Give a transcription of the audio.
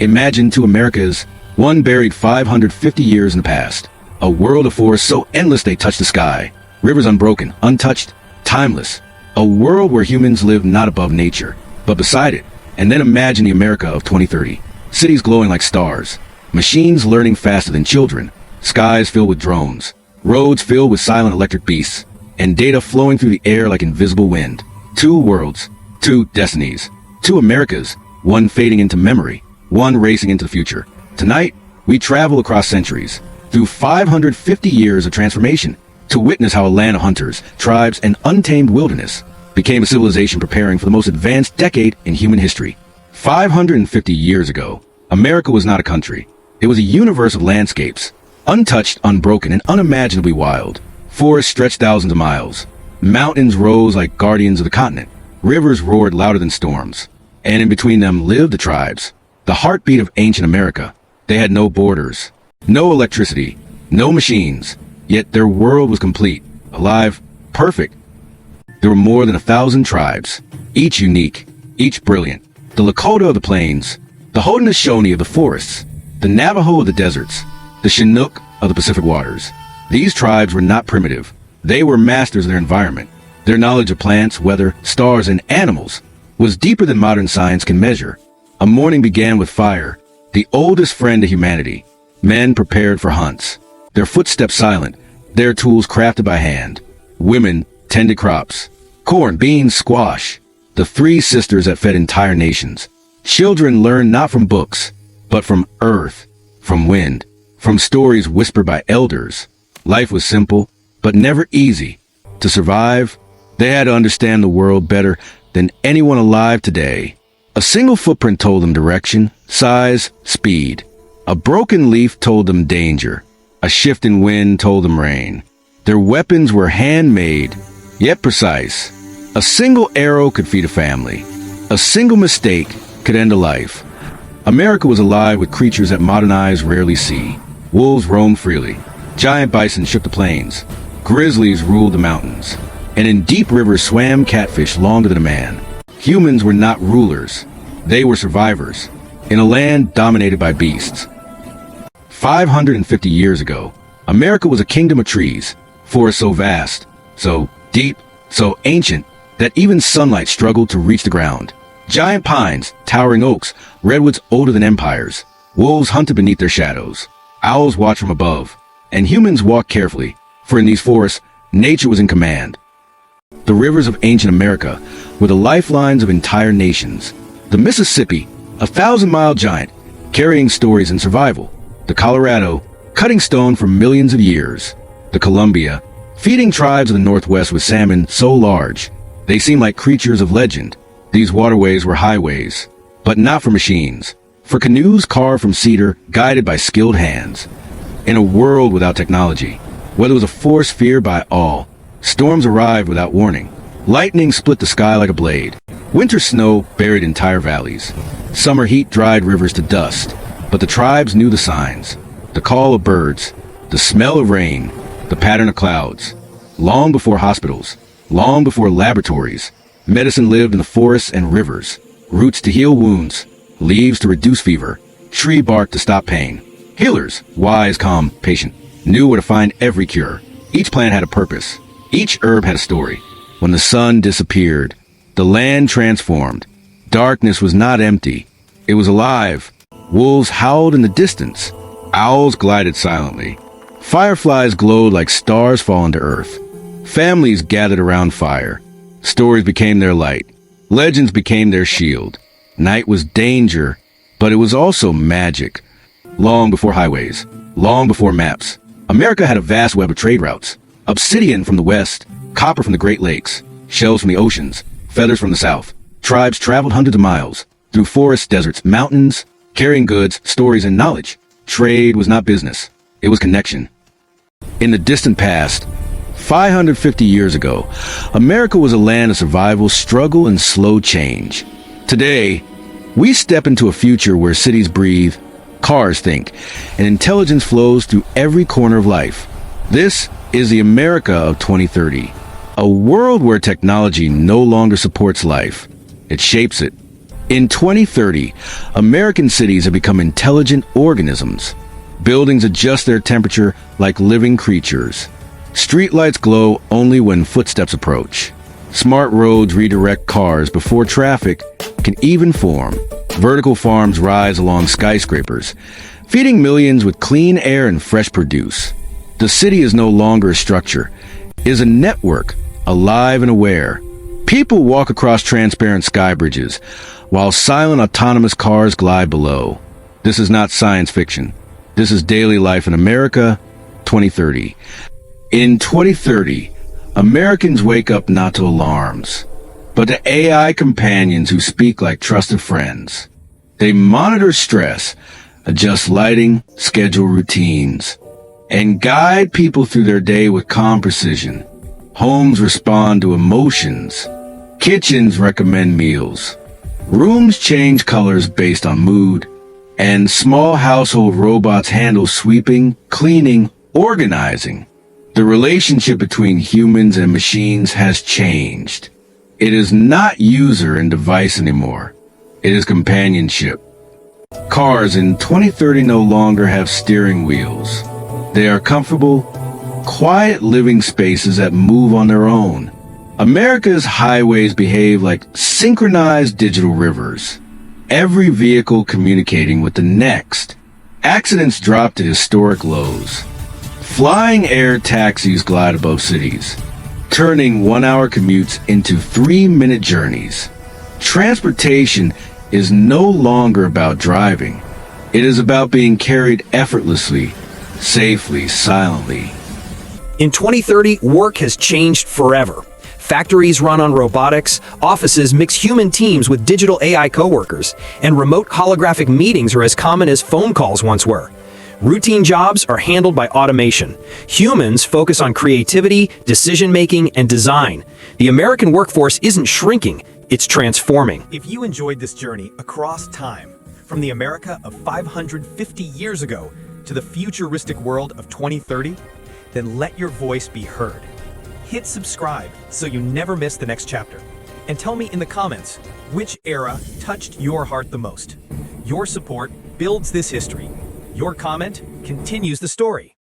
Imagine two Americas, one buried 550 years in the past. A world of forests so endless they touch the sky. Rivers unbroken, untouched, timeless. A world where humans live not above nature, but beside it. And then imagine the America of 2030. Cities glowing like stars. Machines learning faster than children. Skies filled with drones. Roads filled with silent electric beasts. And data flowing through the air like invisible wind. Two worlds. Two destinies. Two Americas. One fading into memory. One racing into the future. Tonight, we travel across centuries. Through 550 years of transformation. To witness how a land of hunters, tribes, and untamed wilderness became a civilization preparing for the most advanced decade in human history. 550 years ago, America was not a country. It was a universe of landscapes, untouched, unbroken, and unimaginably wild. Forests stretched thousands of miles. Mountains rose like guardians of the continent. Rivers roared louder than storms. And in between them lived the tribes, the heartbeat of ancient America. They had no borders, no electricity, no machines. Yet their world was complete, alive, perfect. There were more than 1,000 tribes, each unique, each brilliant. The Lakota of the plains, the Haudenosaunee of the forests, the Navajo of the deserts, the Chinook of the Pacific waters. These tribes were not primitive. They were masters of their environment. Their knowledge of plants, weather, stars, and animals was deeper than modern science can measure. A morning began with fire, the oldest friend of humanity. Men prepared for hunts. Their footsteps silent, their tools crafted by hand. Women tended crops. Corn, beans, squash. The three sisters that fed entire nations. Children learned not from books, but from earth, from wind, from stories whispered by elders. Life was simple, but never easy. To survive, they had to understand the world better than anyone alive today. A single footprint told them direction, size, speed. A broken leaf told them danger. A shift in wind told them rain. Their weapons were handmade, yet precise. A single arrow could feed a family. A single mistake could end a life. America was alive with creatures that modern eyes rarely see. Wolves roamed freely. Giant bison shook the plains. Grizzlies ruled the mountains. And in deep rivers swam catfish longer than a man. Humans were not rulers. They were survivors. In a land dominated by beasts. 550 years ago, America was a kingdom of trees, forests so vast, so deep, so ancient, that even sunlight struggled to reach the ground. Giant pines, towering oaks, redwoods older than empires. Wolves hunted beneath their shadows. Owls watched from above. And humans walked carefully, for in these forests, nature was in command. The rivers of ancient America were the lifelines of entire nations. The Mississippi, a 1,000-mile giant, carrying stories and survival. The Colorado, cutting stone for millions of years. The Columbia, feeding tribes of the Northwest with salmon so large, they seemed like creatures of legend. These waterways were highways, but not for machines. For canoes carved from cedar, guided by skilled hands. In a world without technology, weather was a force feared by all. Storms arrived without warning. Lightning split the sky like a blade. Winter snow buried entire valleys. Summer heat dried rivers to dust. But the tribes knew the signs, the call of birds, the smell of rain, the pattern of clouds. Long before hospitals, long before laboratories, medicine lived in the forests and rivers. Roots to heal wounds, leaves to reduce fever, tree bark to stop pain. Healers, wise, calm, patient, knew where to find every cure. Each plant had a purpose. Each herb had a story. When the sun disappeared, the land transformed. Darkness was not empty. It was alive. Wolves howled in the distance. Owls glided silently. Fireflies glowed like stars fallen to earth. Families gathered around fire. Stories became their light. Legends became their shield. Night was danger, but it was also magic. Long before highways, long before maps, America had a vast web of trade routes. Obsidian from the west, copper from the Great Lakes, shells from the oceans, feathers from the south. Tribes traveled hundreds of miles, through forests, deserts, mountains, carrying goods, stories, and knowledge. Trade was not business. It was connection. In the distant past, 550 years ago, America was a land of survival, struggle, and slow change. Today, we step into a future where cities breathe, cars think, and intelligence flows through every corner of life. This is the America of 2030, a world where technology no longer supports life. It shapes it. In 2030, American cities have become intelligent organisms. Buildings adjust their temperature like living creatures. Streetlights glow only when footsteps approach. Smart roads redirect cars before traffic can even form. Vertical farms rise along skyscrapers, feeding millions with clean air and fresh produce. The city is no longer a structure. It is a network, alive and aware. People walk across transparent sky bridges, while silent autonomous cars glide below. This is not science fiction. This is daily life in America, 2030. In 2030, Americans wake up not to alarms, but to AI companions who speak like trusted friends. They monitor stress, adjust lighting, schedule routines, and guide people through their day with calm precision. Homes respond to emotions. Kitchens recommend meals. Rooms change colors based on mood. And small household robots handle sweeping, cleaning, organizing. The relationship between humans and machines has changed. It is not user and device anymore. It is companionship. Cars in 2030 no longer have steering wheels. They are comfortable, quiet living spaces that move on their own. America's highways behave like synchronized digital rivers, every vehicle communicating with the next. Accidents drop to historic lows. Flying air taxis glide above cities, turning one-hour commutes into 3-minute journeys. Transportation is no longer about driving. It is about being carried effortlessly, safely, silently. In 2030, work has changed forever. Factories run on robotics, offices mix human teams with digital AI coworkers, and remote holographic meetings are as common as phone calls once were. Routine jobs are handled by automation. Humans focus on creativity, decision-making, and design. The American workforce isn't shrinking, it's transforming. If you enjoyed this journey across time, from the America of 550 years ago to the futuristic world of 2030, then let your voice be heard. Hit subscribe so you never miss the next chapter. And tell me in the comments, which era touched your heart the most? Your support builds this history. Your comment continues the story.